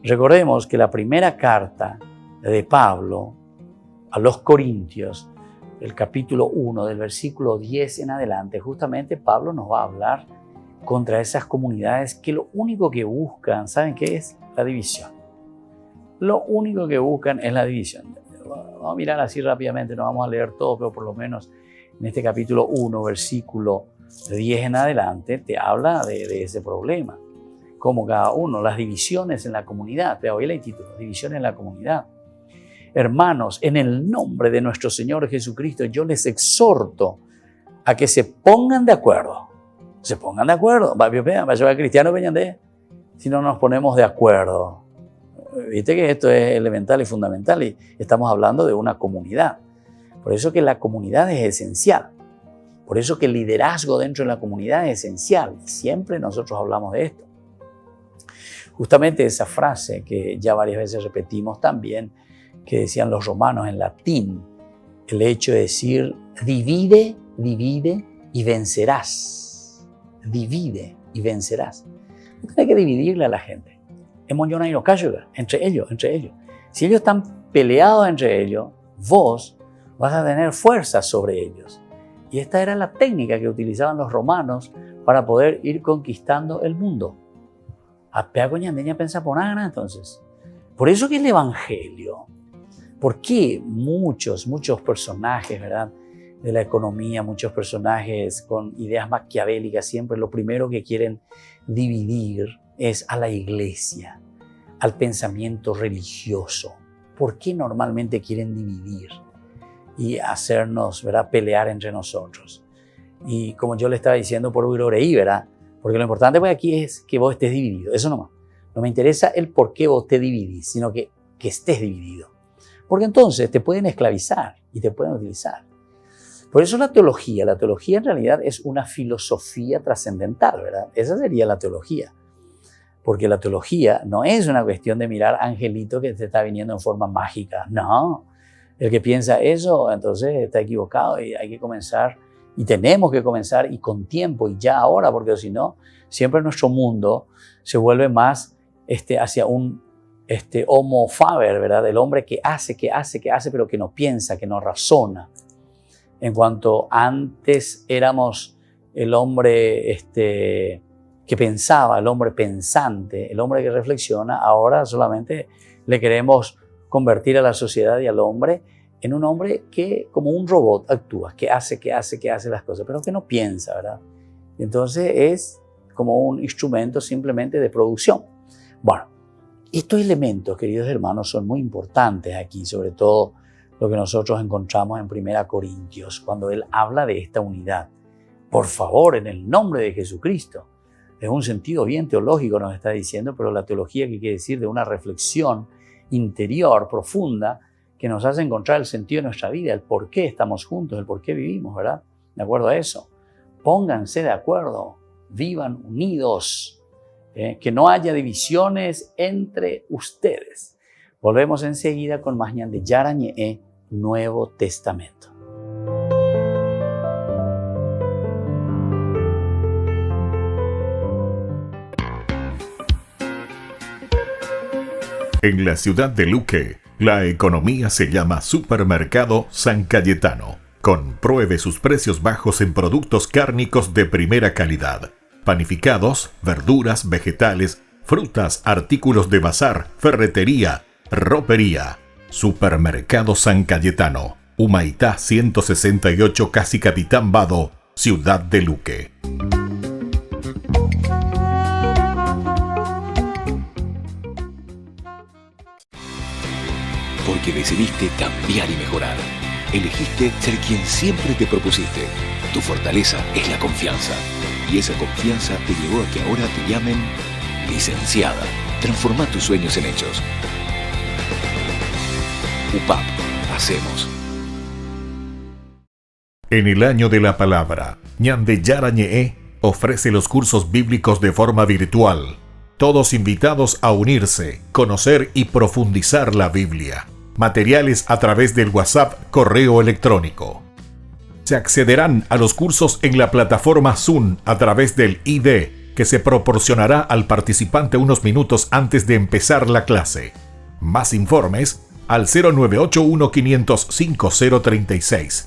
Recordemos que la primera carta de Pablo a los Corintios, el capítulo 1 del versículo 10 en adelante, justamente Pablo nos va a hablar contra esas comunidades que lo único que buscan, ¿saben qué es? La división. Lo único que buscan es la división. Vamos a mirar así rápidamente, no vamos a leer todo, pero por lo menos en este capítulo 1, versículo 10 en adelante, te habla de ese problema. Como cada uno, las divisiones en la comunidad. Te oí el título, divisiones en la comunidad. Hermanos, en el nombre de nuestro Señor Jesucristo, yo les exhorto a que se pongan de acuerdo. Se pongan de acuerdo. Vaya cristiano, si no nos ponemos de acuerdo. Viste que esto es elemental y fundamental y estamos hablando de una comunidad. Por eso que la comunidad es esencial. Por eso que el liderazgo dentro de la comunidad es esencial. Siempre nosotros hablamos de esto. Justamente esa frase que ya varias veces repetimos también, que decían los romanos en latín, el hecho de decir divide, divide y vencerás. Divide y vencerás. No tienes que dividirle a la gente. Entre ellos. Si ellos están peleados entre ellos, vos vas a tener fuerza sobre ellos. Y esta era la técnica que utilizaban los romanos para poder ir conquistando el mundo. Entonces, por eso que el Evangelio, ¿por qué muchos personajes, ¿verdad?, de la economía, muchos personajes con ideas maquiavélicas, siempre lo primero que quieren dividir es a la iglesia, al pensamiento religioso? ¿Por qué normalmente quieren dividir y hacernos, ¿verdad?, pelear entre nosotros? Y como yo le estaba diciendo por Uroreí, ¿verdad?, porque lo importante pues aquí es que vos estés dividido, eso nomás. No me interesa el por qué vos te dividís, sino que estés dividido. Porque entonces te pueden esclavizar y te pueden utilizar. Por eso la teología en realidad es una filosofía trascendental, ¿verdad? Esa sería la teología. Porque la teología no es una cuestión de mirar angelito que te está viniendo en forma mágica. No, el que piensa eso entonces está equivocado y hay que comenzar. Y tenemos que comenzar y con tiempo y ya ahora, porque si no, siempre nuestro mundo se vuelve más hacia un homo faber, ¿verdad? El hombre que hace, pero que no piensa, que no razona. En cuanto antes éramos el hombre que pensaba, el hombre pensante, el hombre que reflexiona, ahora solamente le queremos convertir a la sociedad y al hombre en un hombre que como un robot actúa, que hace las cosas, pero que no piensa, ¿verdad? Entonces es como un instrumento simplemente de producción. Bueno, estos elementos, queridos hermanos, son muy importantes aquí, sobre todo lo que nosotros encontramos en 1 Corintios, cuando él habla de esta unidad. Por favor, en el nombre de Jesucristo. Es un sentido bien teológico, nos está diciendo, pero la teología que quiere decir de una reflexión interior, profunda, que nos hace encontrar el sentido de nuestra vida, el por qué estamos juntos, el por qué vivimos, ¿verdad? De acuerdo a eso. Pónganse de acuerdo, vivan unidos, que no haya divisiones entre ustedes. Volvemos enseguida con más Ñan de Yarañe, Nuevo Testamento. En la ciudad de Luque, la economía se llama Supermercado San Cayetano. Compruebe sus precios bajos en productos cárnicos de primera calidad. Panificados, verduras, vegetales, frutas, artículos de bazar, ferretería, ropería. Supermercado San Cayetano, Humaitá 168, Casi Capitán Vado, ciudad de Luque. Porque decidiste cambiar y mejorar. Elegiste ser quien siempre te propusiste. Tu fortaleza es la confianza. Y esa confianza te llevó a que ahora te llamen licenciada. Transforma tus sueños en hechos. UPAP, hacemos. En el año de la palabra, Ñan de Yarañe ofrece los cursos bíblicos de forma virtual. Todos invitados a unirse, conocer y profundizar la Biblia. Materiales a través del WhatsApp, correo electrónico. Se accederán a los cursos en la plataforma Zoom a través del ID, que se proporcionará al participante unos minutos antes de empezar la clase. Más informes al 0981-500-5036.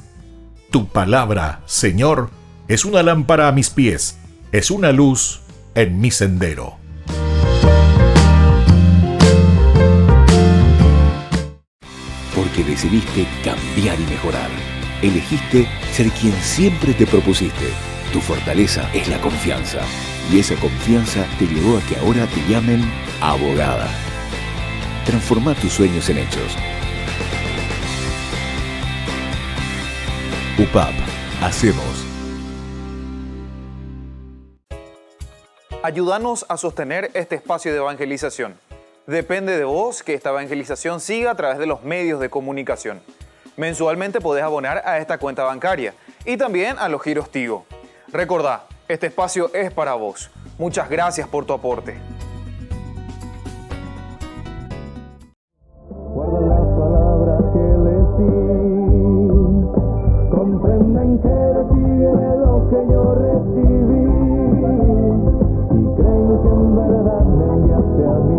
Tu palabra, Señor, es una lámpara a mis pies, es una luz en mi sendero. Porque decidiste cambiar y mejorar. Elegiste ser quien siempre te propusiste. Tu fortaleza es la confianza. Y esa confianza te llevó a que ahora te llamen abogada. Transforma tus sueños en hechos. UPAP, hacemos. Ayúdanos a sostener este espacio de evangelización. Depende de vos que esta evangelización siga a través de los medios de comunicación. Mensualmente podés abonar a esta cuenta bancaria y también a los giros Tigo. Recordá, este espacio es para vos. Muchas gracias por tu aporte. Guarda las palabras que les di, comprendan que de ti viene lo que yo recibí, y creen que en verdad me enviaste a mí.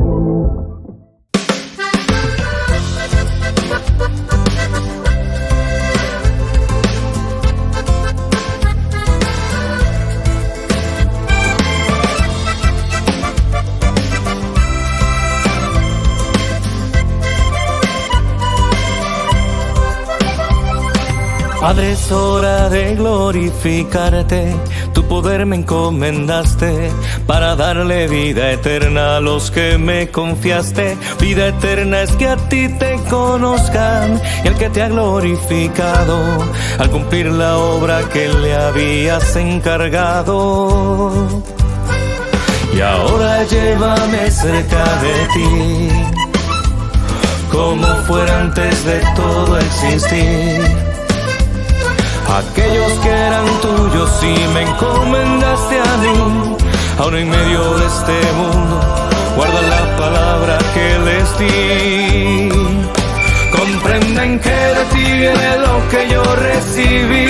Padre, es hora de glorificarte, tu poder me encomendaste para darle vida eterna a los que me confiaste. Vida eterna es que a ti te conozcan y al que te ha glorificado al cumplir la obra que le habías encargado. Y ahora llévame cerca de ti, como fuera antes de todo existir. Aquellos que eran tuyos y me encomendaste a mí, aún en medio de este mundo, guarda la palabra que les di. Comprenden que de ti viene lo que yo recibí,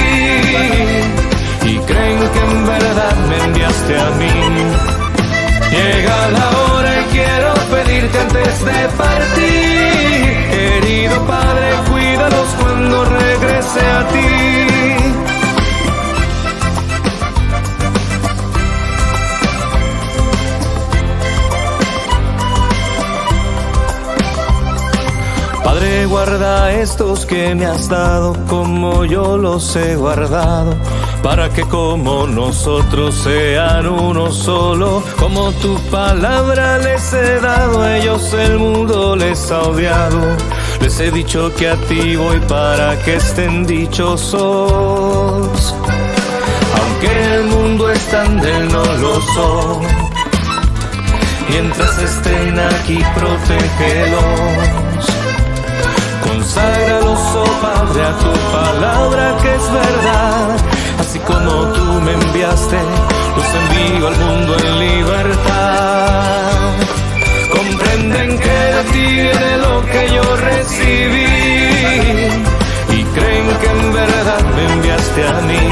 y creen que en verdad me enviaste a mí. Llega la hora y quiero pedirte antes de partir, querido Padre, cuídalos cuando regrese a ti. Padre, guarda estos que me has dado como yo los he guardado, para que como nosotros sean uno solo. Como tu palabra les he dado, a ellos el mundo les ha odiado. Les he dicho que a ti voy para que estén dichosos. Aunque el mundo es tan de él, no lo son. Mientras estén aquí, protégelos. Conságralos, oh Padre, a tu palabra que es verdad. Así como tú me enviaste, los envío al mundo en libertad. Comprenden que de ti viene lo que yo recibí y creen que en verdad me enviaste a mí.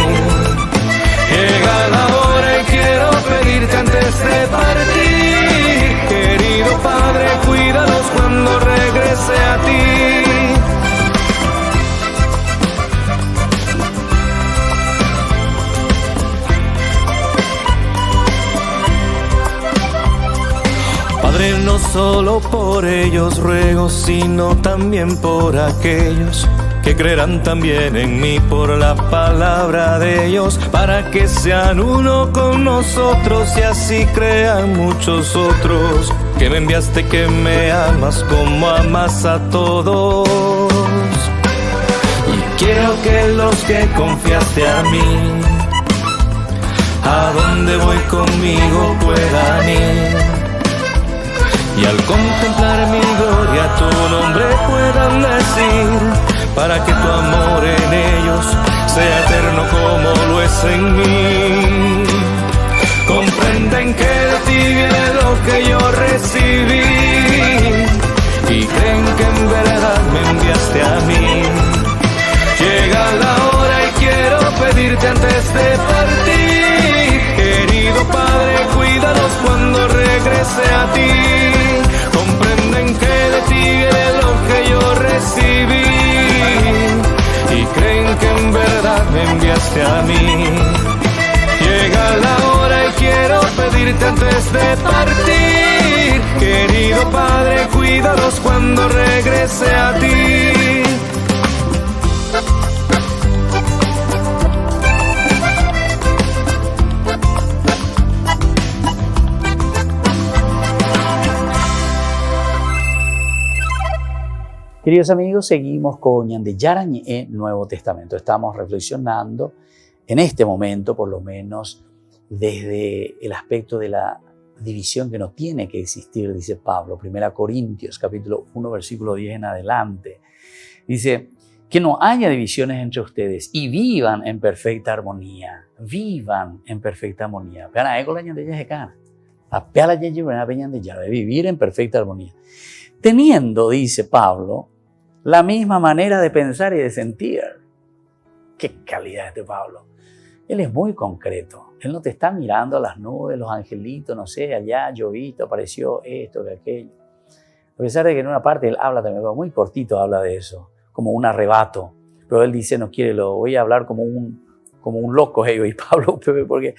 Llega la hora y quiero pedirte antes de partir, querido Padre, cuídalos cuando regrese a ti. Padre, no solo por ellos ruego, sino también por aquellos que creerán también en mí por la palabra de ellos, para que sean uno con nosotros y así crean muchos otros, que me enviaste, que me amas como amas a todos. Y quiero que los que confiaste a mí, a donde voy conmigo puedan ir. Y al contemplar mi gloria tu nombre puedan decir, para que tu amor en ellos sea eterno como lo es en mí. Comprenden que de ti viene lo que yo recibí y creen que en verdad me enviaste a mí. Llega la hora y quiero pedirte antes de partir, querido Padre, cuídalos cuando regrese a ti. Comprenden que de ti viene lo que yo recibí y creen que en verdad me enviaste a mí. Llega la hora y quiero pedirte antes de partir, querido Padre, cuídalos cuando regrese a ti. Queridos amigos, seguimos con Ñande Yarañe Nuevo Testamento. Estamos reflexionando en este momento, por lo menos, desde el aspecto de la división que no tiene que existir, dice Pablo, 1 Corintios, capítulo 1, versículo 10 en adelante. Dice, que no haya divisiones entre ustedes y vivan en perfecta armonía. Vivan en perfecta armonía. De vivir en perfecta armonía. Teniendo, dice Pablo, la misma manera de pensar y de sentir. ¡Qué calidad este Pablo! Él es muy concreto. Él no te está mirando a las nubes, los angelitos, no sé, allá llovito, apareció esto, que aquello. A pesar de que en una parte él habla también, muy cortito habla de eso, como un arrebato. Pero él dice, no quiere, lo voy a hablar como un loco, y Pablo, porque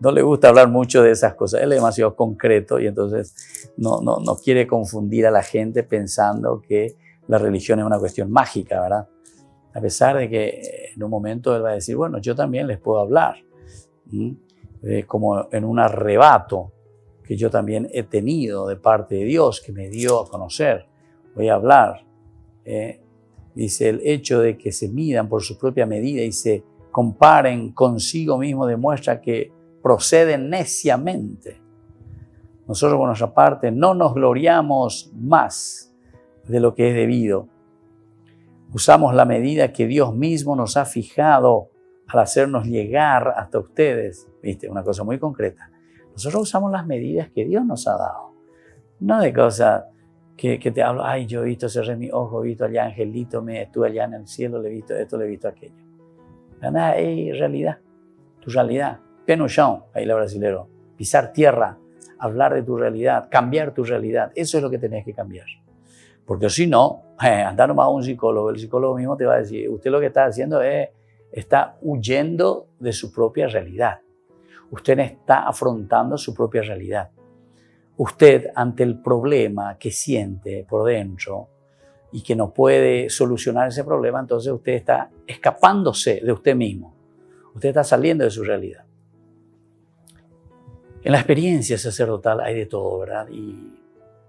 no le gusta hablar mucho de esas cosas. Él es demasiado concreto y entonces no quiere confundir a la gente pensando que la religión es una cuestión mágica, ¿verdad? A pesar de que en un momento él va a decir, bueno, yo también les puedo hablar, como en un arrebato que yo también he tenido de parte de Dios, que me dio a conocer. Voy a hablar. Dice, el hecho de que se midan por su propia medida y se comparen consigo mismo demuestra que proceden neciamente. Nosotros por nuestra parte no nos gloriamos más de lo que es debido. Usamos la medida que Dios mismo nos ha fijado al hacernos llegar hasta ustedes. ¿Viste? Una cosa muy concreta. Nosotros usamos las medidas que Dios nos ha dado. No de cosas que te hablo, ay, yo he visto, cerré mi ojo, he visto allá angelito, estuve allá en el cielo, le he visto esto, le he visto aquello. Nada, es realidad, tu realidad. Penochão, ahí la brasilero. Pisar tierra, hablar de tu realidad, cambiar tu realidad. Eso es lo que tenés que cambiar. Porque si no, andar nomás a un psicólogo, el psicólogo mismo te va a decir, usted lo que está haciendo es, está huyendo de su propia realidad. Usted está afrontando su propia realidad. Usted, ante el problema que siente por dentro y que no puede solucionar ese problema, entonces usted está escapándose de usted mismo. Usted está saliendo de su realidad. En la experiencia sacerdotal hay de todo, ¿verdad? Y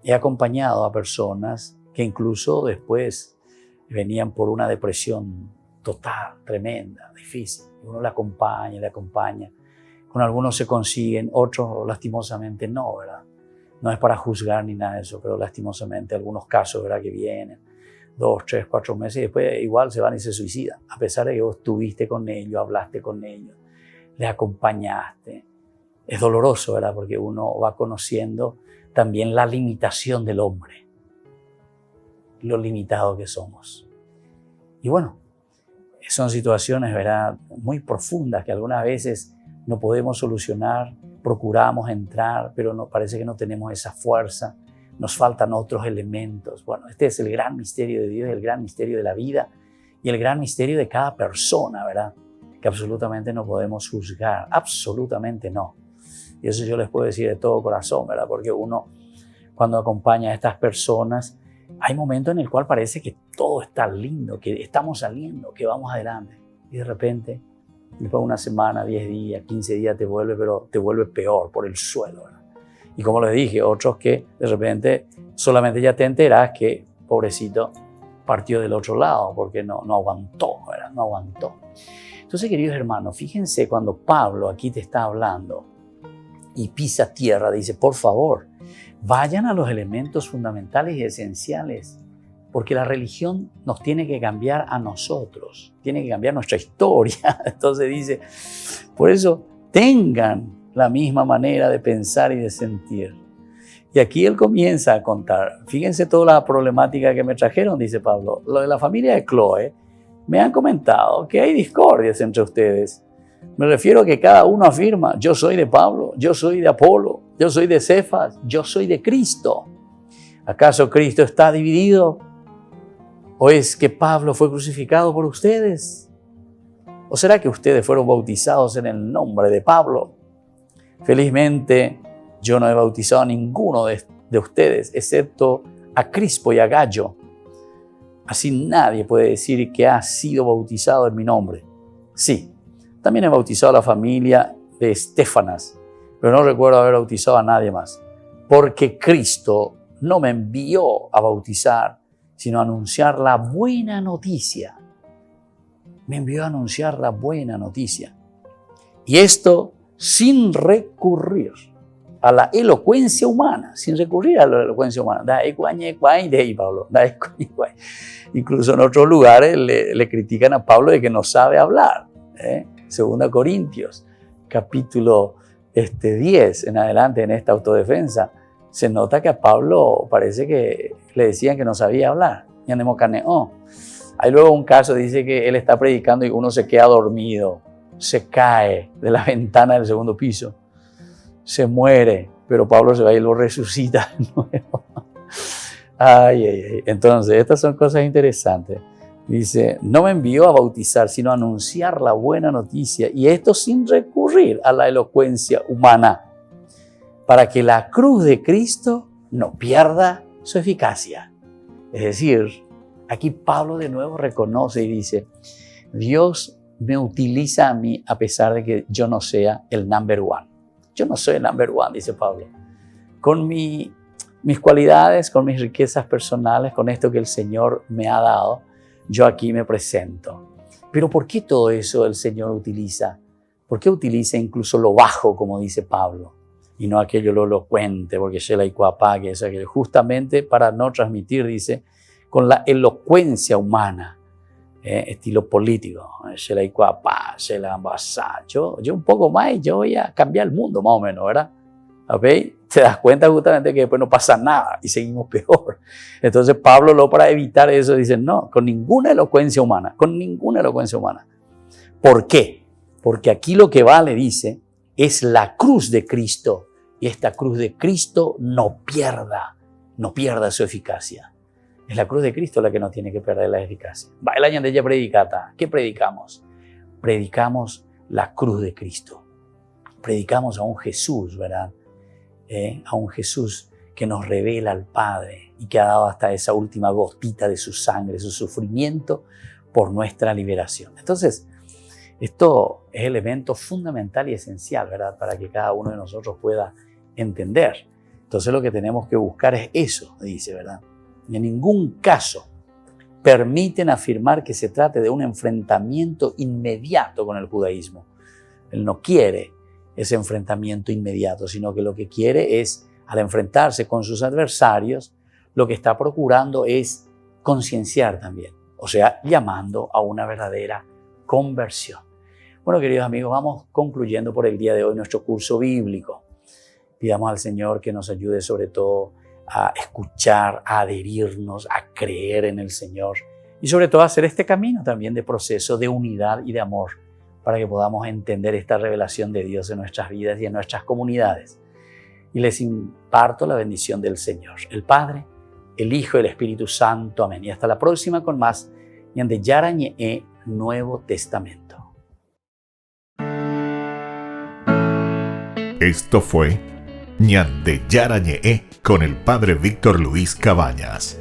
he acompañado a personas que incluso después venían por una depresión total, tremenda, difícil. Uno le acompaña. Con algunos se consiguen, otros lastimosamente no, ¿verdad? No es para juzgar ni nada de eso, pero lastimosamente algunos casos, ¿verdad?, que vienen 2, 3, 4 meses y después igual se van y se suicidan, a pesar de que vos estuviste con ellos, hablaste con ellos, les acompañaste. Es doloroso, ¿verdad?, porque uno va conociendo también la limitación del hombre, lo limitado que somos. Y bueno, son situaciones, ¿verdad?, muy profundas que algunas veces no podemos solucionar, procuramos entrar, pero parece que no tenemos esa fuerza, nos faltan otros elementos. Bueno, este es el gran misterio de Dios, el gran misterio de la vida y el gran misterio de cada persona, ¿verdad?, que absolutamente no podemos juzgar, absolutamente no. Y eso yo les puedo decir de todo corazón, ¿verdad?, porque uno cuando acompaña a estas personas, hay momentos en el cual parece que todo está lindo, que estamos saliendo, que vamos adelante. Y de repente, después de una semana, 10 días, 15 días te vuelve peor por el suelo, ¿verdad? Y como les dije, otros que de repente solamente ya te enteras que, pobrecito, partió del otro lado porque no aguantó, ¿verdad? No aguantó. Entonces, queridos hermanos, fíjense cuando Pablo aquí te está hablando y pisa tierra, dice, por favor, vayan a los elementos fundamentales y esenciales, porque la religión nos tiene que cambiar a nosotros, tiene que cambiar nuestra historia. Entonces dice, por eso tengan la misma manera de pensar y de sentir. Y aquí él comienza a contar, fíjense toda la problemática que me trajeron, dice Pablo. Lo de la familia de Cloé, me han comentado que hay discordias entre ustedes. Me refiero a que cada uno afirma, yo soy de Pablo, yo soy de Apolo, yo soy de Cefas, yo soy de Cristo. ¿Acaso Cristo está dividido? ¿O es que Pablo fue crucificado por ustedes? ¿O será que ustedes fueron bautizados en el nombre de Pablo? Felizmente, yo no he bautizado a ninguno de ustedes, excepto a Crispo y a Gallo. Así nadie puede decir que ha sido bautizado en mi nombre. Sí, también he bautizado a la familia de Estéfanas, pero no recuerdo haber bautizado a nadie más, porque Cristo no me envió a bautizar, sino a anunciar la buena noticia. Me envió a anunciar la buena noticia. Y esto sin recurrir a la elocuencia humana, sin recurrir a la elocuencia humana. Incluso en otros lugares le critican a Pablo de que no sabe hablar. 2 Corintios, capítulo 10 en adelante, en esta autodefensa, se nota que a Pablo parece que le decían que no sabía hablar. Hay luego un caso, dice que él está predicando y uno se queda dormido, se cae de la ventana del 2º piso, se muere, pero Pablo se va y lo resucita de nuevo. Entonces, estas son cosas interesantes. Dice, no me envió a bautizar, sino a anunciar la buena noticia, y esto sin recurrir a la elocuencia humana, para que la cruz de Cristo no pierda su eficacia. Es decir, aquí Pablo de nuevo reconoce y dice, Dios me utiliza a mí a pesar de que yo no sea el number one. Yo no soy el number one, dice Pablo. Con mis cualidades, con mis riquezas personales, con esto que el Señor me ha dado, yo aquí me presento. Pero ¿por qué todo eso el Señor utiliza? ¿Por qué utiliza incluso lo bajo, como dice Pablo? Y no aquello lo elocuente, porque Shela y Cuapá, que es aquello. Justamente para no transmitir, dice, con la elocuencia humana, estilo político. Shela y Cuapá, Shela Ambasá. Yo un poco más y yo voy a cambiar el mundo, más o menos, ¿verdad? ¿Okay? Te das cuenta justamente que después no pasa nada y seguimos peor. Entonces Pablo, para evitar eso, dice, no, con ninguna elocuencia humana, con ninguna elocuencia humana. ¿Por qué? Porque aquí lo que vale, dice, es la cruz de Cristo, y esta cruz de Cristo no pierda su eficacia. Es la cruz de Cristo la que no tiene que perder la eficacia. El año de ella predicata. ¿Qué predicamos? Predicamos la cruz de Cristo. Predicamos a un Jesús, ¿verdad? A un Jesús que nos revela al Padre y que ha dado hasta esa última gotita de su sangre, su sufrimiento por nuestra liberación. Entonces, esto es elemento fundamental y esencial, ¿verdad? Para que cada uno de nosotros pueda entender. Entonces lo que tenemos que buscar es eso, dice, ¿verdad? En ningún caso permiten afirmar que se trate de un enfrentamiento inmediato con el judaísmo. Él no quiere ese enfrentamiento inmediato, sino que lo que quiere es al enfrentarse con sus adversarios, lo que está procurando es concienciar también, o sea, llamando a una verdadera conversión. Bueno, queridos amigos, vamos concluyendo por el día de hoy nuestro curso bíblico. Pidamos al Señor que nos ayude sobre todo a escuchar, a adherirnos, a creer en el Señor y sobre todo a hacer este camino también de proceso de unidad y de amor para que podamos entender esta revelación de Dios en nuestras vidas y en nuestras comunidades. Y les imparto la bendición del Señor, el Padre, el Hijo y el Espíritu Santo. Amén. Y hasta la próxima con más Ñande Yarañe Nuevo Testamento. Esto fue Ñande Yarañe con el Padre Víctor Luis Cabañas.